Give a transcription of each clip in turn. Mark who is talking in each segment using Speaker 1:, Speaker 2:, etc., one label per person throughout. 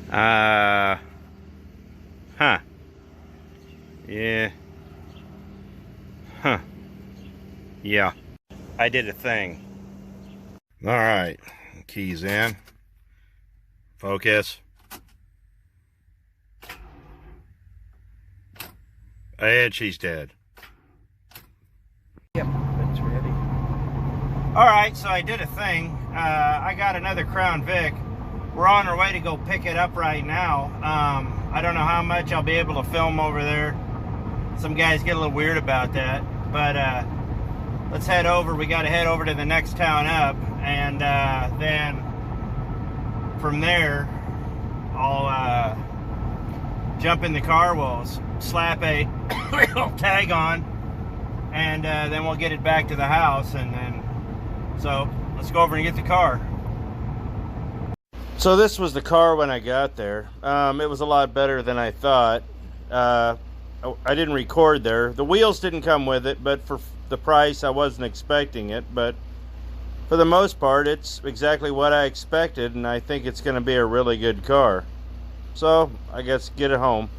Speaker 1: Huh. Yeah. Huh. Yeah. I did a thing. All right. Keys in. Focus. And she's dead. Yep, it's ready. All right, so I did a thing. I got another Crown Vic. We're on our way to go pick it up right now. I don't know how much I'll be able to film over there. Some guys get a little weird about that, but let's head over. We got to head over to the next town up, and then from there I'll jump in the car. We'll slap a little tag on, and then we'll get it back to the house. And then so let's go over and get the car. So this was the car when I got there. It was a lot better than I thought. I didn't record there. The wheels didn't come with it, but for the price I wasn't expecting it. But for the most part it's exactly what I expected, and I think it's going to be a really good car. So I guess get it home.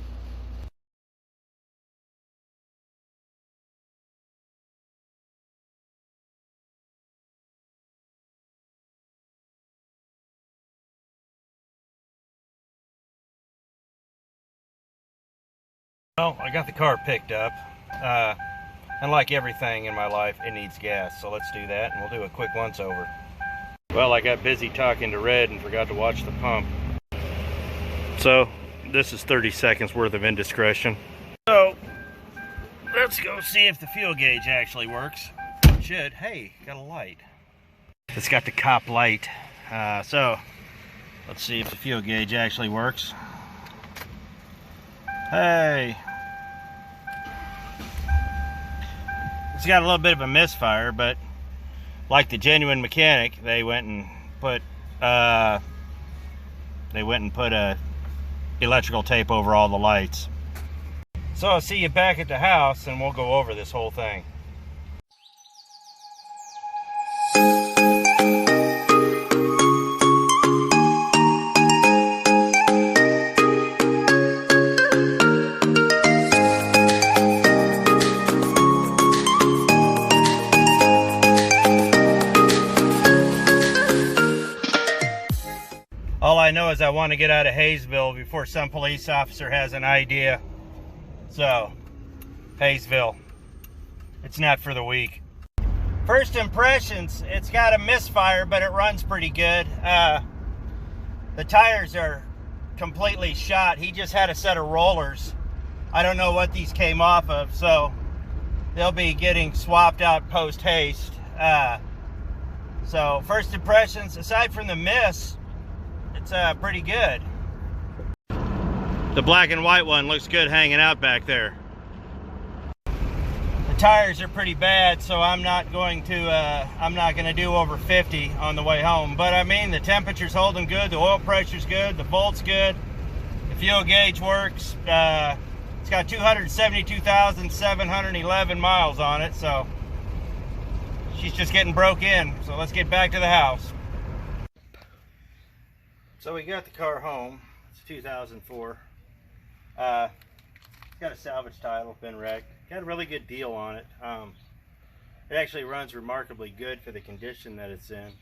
Speaker 1: Well, I got the car picked up. And like everything in my life, it needs gas. So let's do that, and we'll do a quick once over. Well, I got busy talking to Red and forgot to watch the pump. So this is 30 seconds worth of indiscretion. So let's go see if the fuel gauge actually works. It should. Hey, got a light. It's got the cop light. So let's see if the fuel gauge actually works. Hey. It's got a little bit of a misfire, but like the genuine mechanic, they went and put electrical tape over all the lights. So I'll see you back at the house, and we'll go over this whole thing. All I know is I want to get out of Hayesville before some police officer has an idea. So, Hayesville, it's not for the weak. First impressions, it's got a misfire, but it runs pretty good. The tires are completely shot. He just had a set of rollers. I don't know what these came off of, so they'll be getting swapped out post-haste. So, first impressions, aside from the miss, it's pretty good. The black and white one looks good hanging out back there. The tires are pretty bad, so I'm not going to do over 50 on the way home. But I mean, the temperature's holding good, the oil pressure's good, the volt's good, the fuel gauge works. It's got 272,711 miles on it, so she's just getting broke in. So let's get back to the house. So we got the car home. It's 2004. It's got a salvage title, been wrecked. Got a really good deal on it. It actually runs remarkably good for the condition that it's in.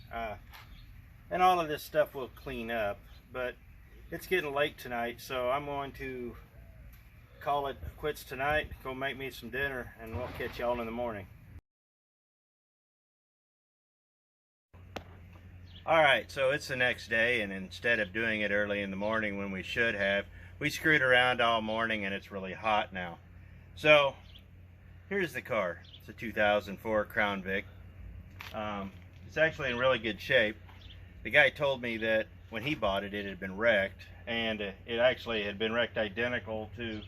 Speaker 1: And all of this stuff will clean up, but it's getting late tonight, so I'm going to call it quits tonight, go make me some dinner, and we'll catch y'all in the morning. Alright, so it's the next day, and instead of doing it early in the morning when we should have, we screwed around all morning, and it's really hot now. So, here's the car. It's a 2004 Crown Vic. It's actually in really good shape. The guy told me that when he bought it, it had been wrecked, and it actually had been wrecked identical to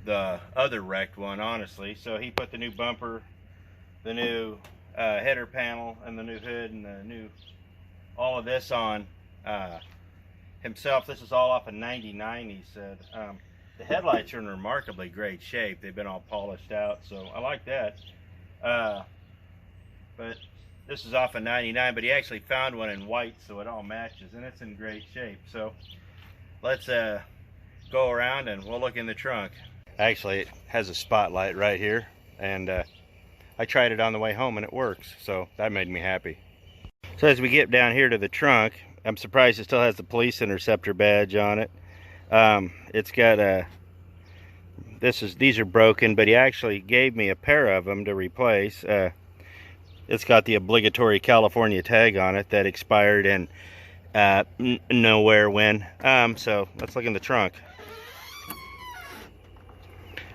Speaker 1: the other wrecked one, honestly. So he put the new bumper, the new header panel, and the new hood, and the new all of this on himself. This is all off of 99, he said. The headlights are in remarkably great shape. They've been all polished out, so I like that. But this is off of 99, but he actually found one in white, so it all matches, and it's in great shape. So let's go around and we'll look in the trunk. Actually, it has a spotlight right here, and I tried it on the way home and it works, so that made me happy. So as we get down here to the trunk, I'm surprised it still has the police interceptor badge on it. It's got these are broken, but he actually gave me a pair of them to replace. It's got the obligatory California tag on it that expired in nowhere when. So let's look in the trunk.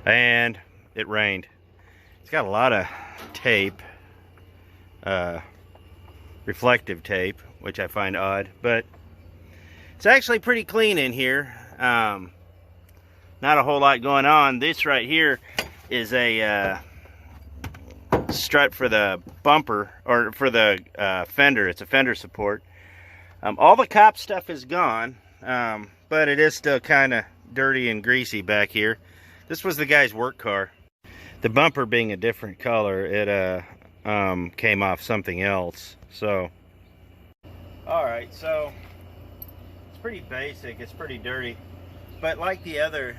Speaker 1: And it rained. It's got a lot of tape, reflective tape, which I find odd, but it's actually pretty clean in here. Not a whole lot going on. This right here is a strut for the bumper, or for the fender. It's a fender support. All the cop stuff is gone, but it is still kind of dirty and greasy back here. This was the guy's work car. The bumper being a different color, it came off something else. So, all right, so it's pretty basic. It's pretty dirty. But like the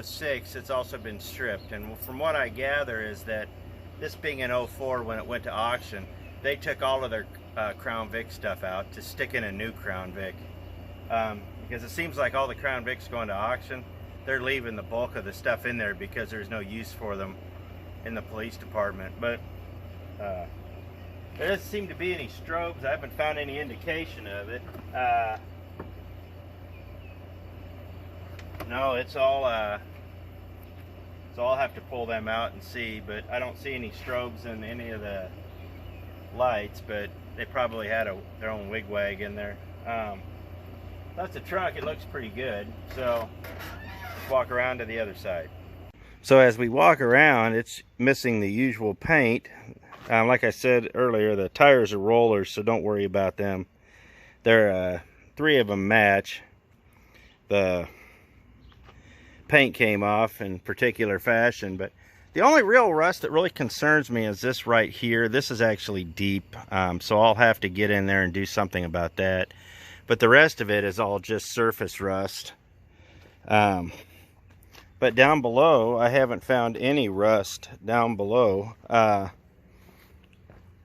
Speaker 1: 06, it's also been stripped. And from what I gather is that this being an 04, when it went to auction, they took all of their Crown Vic stuff out to stick in a new Crown Vic. Because it seems like all the Crown Vics going to auction, they're leaving the bulk of the stuff in there because there's no use for them in the police department. But there doesn't seem to be any strobes. I haven't found any indication of it. No, it's all so I'll have to pull them out and see, but I don't see any strobes in any of the lights, but they probably had their own wigwag in there. That's the trunk. It looks pretty good. So let's walk around to the other side. So as we walk around, it's missing the usual paint. Like I said earlier, the tires are rollers, so don't worry about them. There, 3 of them match. The paint came off in particular fashion, but the only real rust that really concerns me is this right here. This is actually deep, so I'll have to get in there and do something about that. But the rest of it is all just surface rust. But down below, I haven't found any rust down below.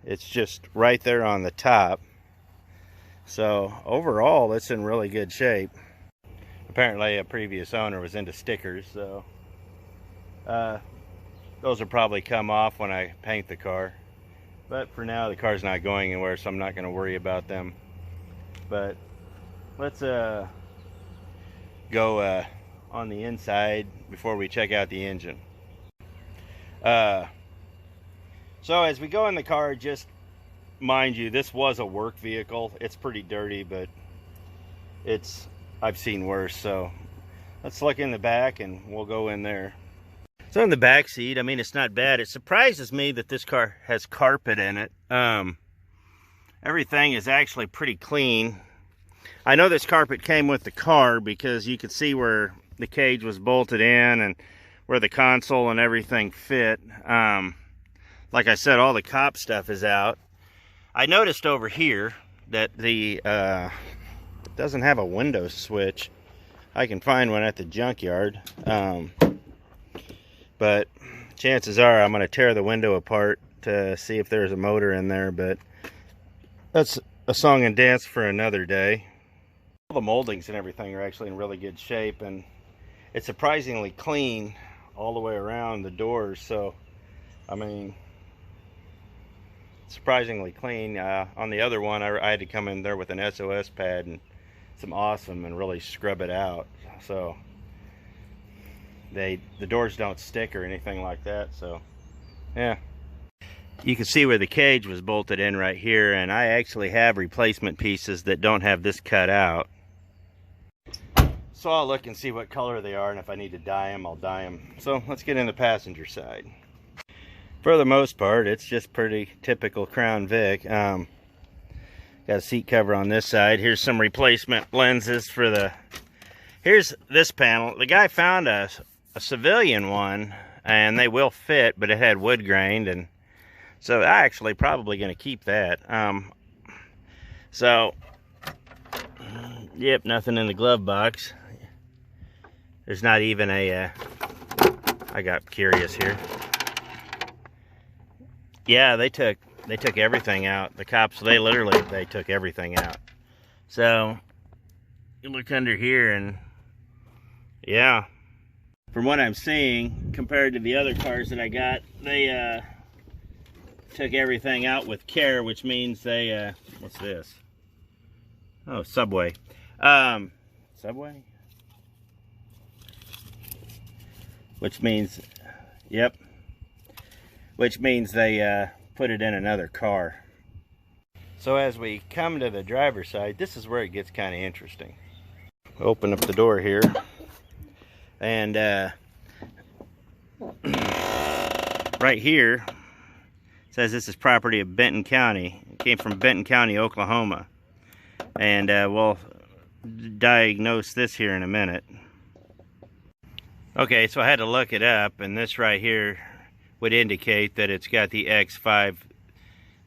Speaker 1: It's just right there on the top. So overall, it's in really good shape. Apparently a previous owner was into stickers, so those will probably come off when I paint the car. But for now, the car's not going anywhere, so I'm not going to worry about them. But let's go on the inside before we check out the engine. So as we go in the car, just mind you, this was a work vehicle. It's pretty dirty, but I've seen worse. So let's look in the back and we'll go in there. So in the back seat, I mean, it's not bad. It surprises me that this car has carpet in it. Everything is actually pretty clean. I know this carpet came with the car because you could see where the cage was bolted in and where the console and everything fit. Like I said, all the cop stuff is out. I noticed over here that the it doesn't have a window switch. I can find one at the junkyard. But chances are I'm going to tear the window apart to see if there's a motor in there. But that's a song and dance for another day. All the moldings and everything are actually in really good shape, and it's surprisingly clean all the way around the doors. So, I mean, surprisingly clean. On the other one, I had to come in there with an SOS pad and some awesome and really scrub it out. So the doors don't stick or anything like that. So yeah, you can see where the cage was bolted in right here, and I actually have replacement pieces that don't have this cut out. So I'll look and see what color they are, and if I need to dye them, I'll dye them. So let's get in the passenger side. For the most part, it's just pretty typical Crown Vic. Got a seat cover on this side. Here's some replacement lenses for the... Here's this panel. The guy found a civilian one, and they will fit, but it had wood grained, and so I actually probably going to keep that. So, yep, nothing in the glove box. There's not even a, I got curious here. Yeah, they took everything out. The cops, they took everything out. So, you look under here and, yeah. From what I'm seeing, compared to the other cars that I got, they took everything out with care, which means they, what's this? Oh, Subway. Subway? Which means, yep. Which means they put it in another car. So as we come to the driver's side, this is where it gets kind of interesting. Open up the door here. And right here, it says this is property of Benton County. It came from Benton County, Oklahoma. And we'll diagnose this here in a minute. Okay, so I had to look it up, and this right here would indicate that it's got the X5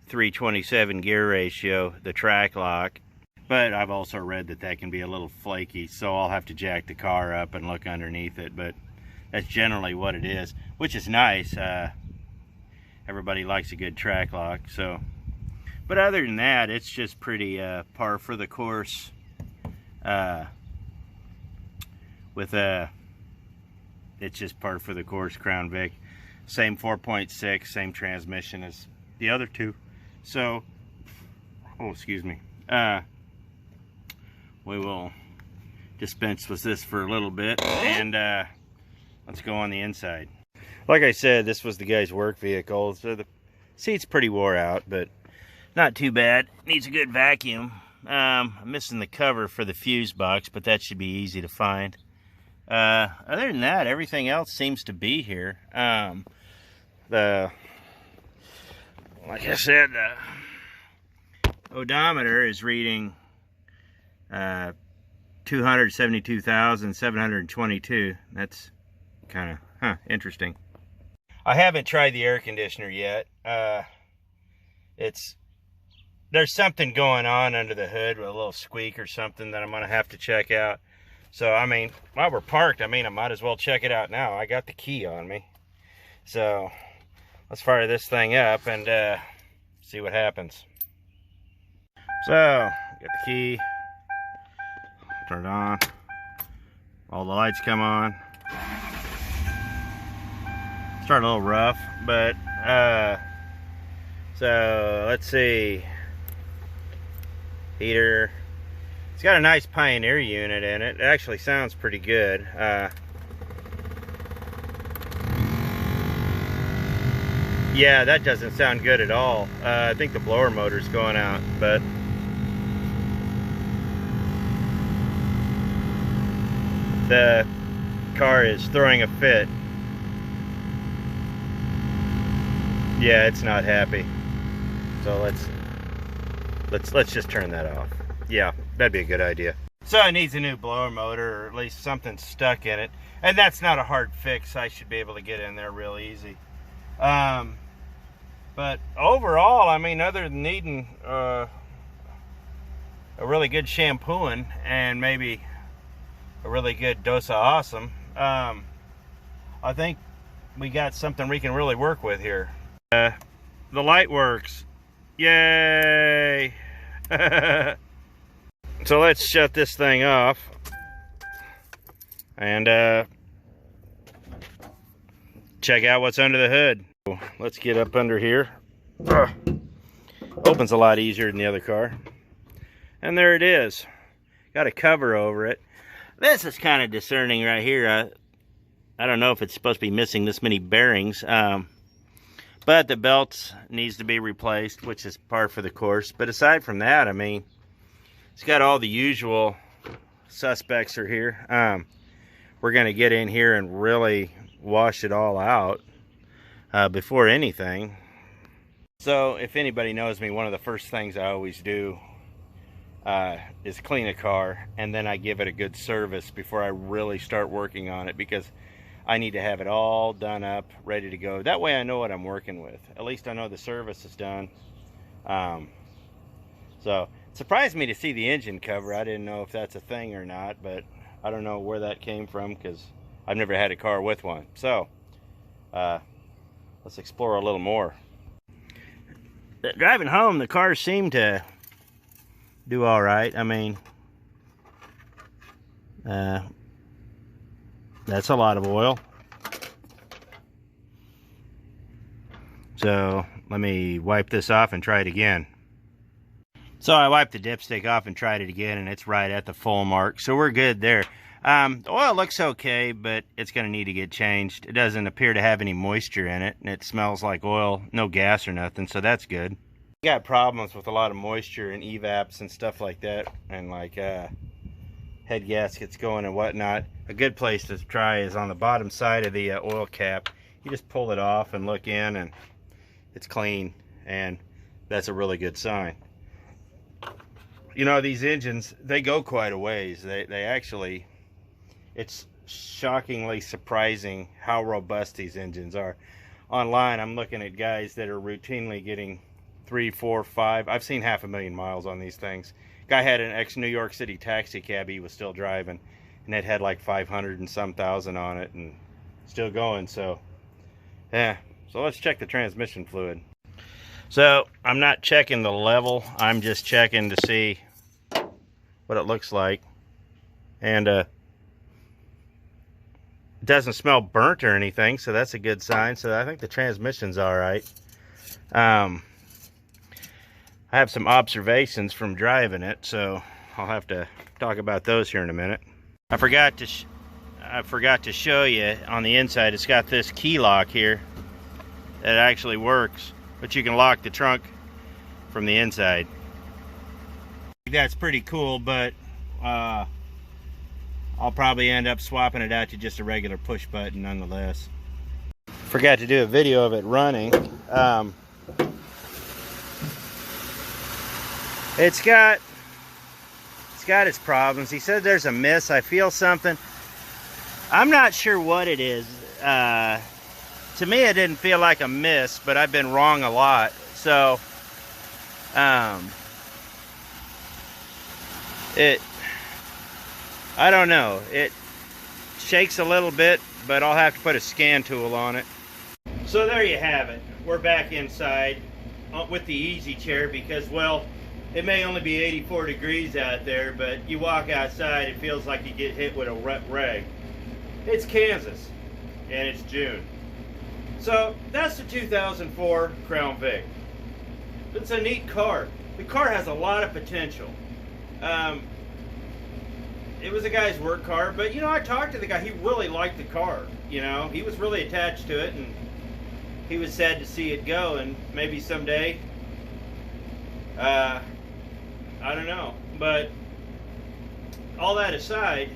Speaker 1: 327 gear ratio, the track lock. But I've also read that that can be a little flaky, so I'll have to jack the car up and look underneath it. But that's generally what it is, which is nice. Everybody likes a good track lock. So, but other than that, it's just pretty par for the course. It's just par for the course Crown Vic. Same 4.6, same transmission as the other two. So, oh, excuse me. We will dispense with this for a little bit, and let's go on the inside. Like I said, this was the guy's work vehicle, so the seat's pretty wore out, but not too bad. Needs a good vacuum. I'm missing the cover for the fuse box, but that should be easy to find. Other than that, everything else seems to be here. Like I said, the odometer is reading 272,722. That's kind of interesting. I haven't tried the air conditioner yet. There's something going on under the hood with a little squeak or something that I'm gonna have to check out. So I mean, while we're parked, I might as well check it out now. I got the key on me, so let's fire this thing up and see what happens. So, get the key. Turn it on. All the lights come on. Start a little rough, but so let's see. Heater. It's got a nice Pioneer unit in it. It actually sounds pretty good. Yeah, that doesn't sound good at all. I think the blower motor's going out, but the car is throwing a fit. Yeah, it's not happy. So let's just turn that off. Yeah, that'd be a good idea. So it needs a new blower motor, or at least something stuck in it. And that's not a hard fix. I should be able to get in there real easy. But overall, I mean, other than needing a really good shampooing and maybe a really good dose of awesome, I think we got something we can really work with here. The light works. Yay! So let's shut this thing off and check out what's under the hood. Let's get up under here. Opens a lot easier than the other car. And there it is. Got a cover over it. This is kind of discerning right here. I don't know if it's supposed to be missing this many bearings. But the belt needs to be replaced, which is par for the course. But aside from that, I mean, it's got all the usual suspects are here. We're going to get in here and really wash it all out before anything. So if anybody knows me, one of the first things I always do is clean a car, and then I give it a good service before I really start working on it, because I need to have it all done up, ready to go. That way I know what I'm working with. At least I know the service is done. So it surprised me to see the engine cover. I didn't know if that's a thing or not, but I don't know where that came from because I've never had a car with one. So let's explore a little more. Driving home, the cars seem to do all right. I mean, that's a lot of oil. So let me wipe this off and try it again. So I wiped the dipstick off and tried it again, and it's right at the full mark. So we're good there. The oil looks okay, but it's going to need to get changed. It doesn't appear to have any moisture in it, and it smells like oil, no gas or nothing, so that's good. Got problems with a lot of moisture and evaps and stuff like that, and like head gaskets going and whatnot. A good place to try is on the bottom side of the oil cap. You just pull it off and look in, and it's clean, and that's a really good sign. You know, these engines, they go quite a ways. They actually, it's shockingly surprising how robust these engines are. Online, I'm looking at guys that are routinely getting 3, 4, 5. I've seen 500,000 miles on these things. Guy had an ex-New York City taxi cab he was still driving, and it had like 500 and some thousand on it, and still going. So, yeah. So let's check the transmission fluid. So I'm not checking the level. I'm just checking to see what it looks like, and it doesn't smell burnt or anything, so that's a good sign. So I think the transmission's all right. I have some observations from driving it, so I'll have to talk about those here in a minute. I forgot to show you on the inside. It's got this key lock here that actually works, but you can lock the trunk from the inside. That's pretty cool, but I'll probably end up swapping it out to just a regular push button nonetheless. Forgot to do a video of it running. It's got its problems. He said there's a miss. I feel something. I'm not sure what it is. To me, it didn't feel like a miss, but I've been wrong a lot. So, I don't know. It shakes a little bit, but I'll have to put a scan tool on it. So there you have it. We're back inside with the easy chair because, well, it may only be 84 degrees out there, but you walk outside, it feels like you get hit with a wet rag. It's Kansas, and it's June. So that's the 2004 Crown Vic. It's a neat car. The car has a lot of potential. It was a guy's work car, but you know, I talked to the guy. He really liked the car. You know, he was really attached to it, and he was sad to see it go. And maybe someday, I don't know. But all that aside,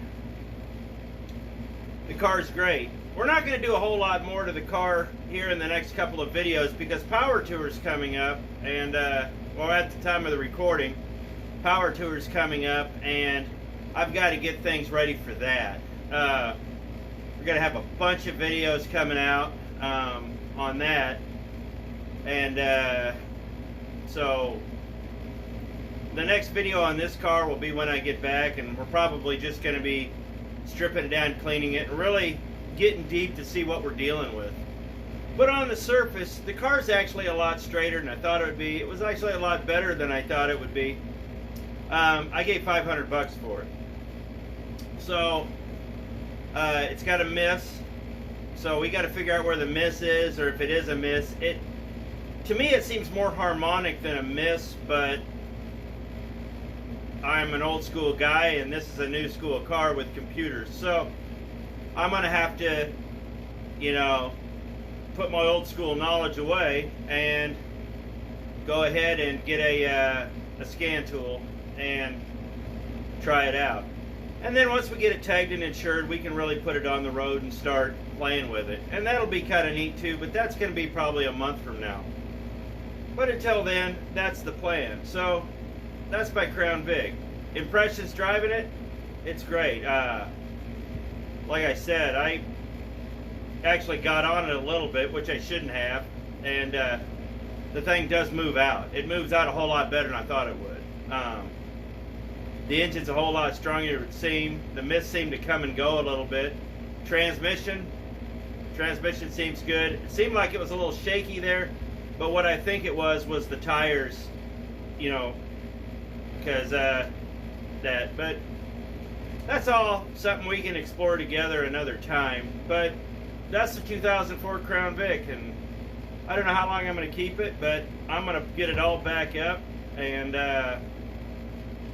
Speaker 1: the car's great. We're not going to do a whole lot more to the car here in the next couple of videos because Power Tour is coming up, and well, at the time of the recording, Power Tour is coming up, and I've got to get things ready for that. We're going to have a bunch of videos coming out on that, and so the next video on this car will be when I get back, and we're probably just going to be stripping it down, cleaning it, and really getting deep to see what we're dealing with. But on the surface, the car's actually a lot straighter than I thought it would be. It was actually a lot better than I thought it would be. I gave $500 for it. So it's got a miss. So we got to figure out where the miss is, or if it is a miss. To me, it seems more harmonic than a miss, but I'm an old school guy, and this is a new school car with computers. So I'm going to have to, you know, put my old school knowledge away and go ahead and get a scan tool and try it out. And then once we get it tagged and insured, we can really put it on the road and start playing with it. And that'll be kind of neat too, but that's going to be probably a month from now. But until then, that's the plan. So that's my Crown Vic. Impressions driving it? It's great. Like I said, I actually got on it a little bit, which I shouldn't have, and the thing does move out. It moves out a whole lot better than I thought it would. The engine's a whole lot stronger, it would seem. The mist seemed to come and go a little bit. Transmission seems good. It seemed like it was a little shaky there, but what I think it was the tires, you know, because but that's all something we can explore together another time. But that's the 2004 Crown Vic, and I don't know how long I'm going to keep it, but I'm going to get it all back up and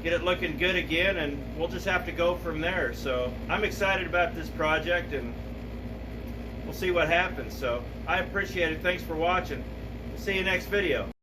Speaker 1: get it looking good again, and we'll just have to go from there. So I'm excited about this project, and we'll see what happens. So I appreciate it. Thanks for watching. See you next video.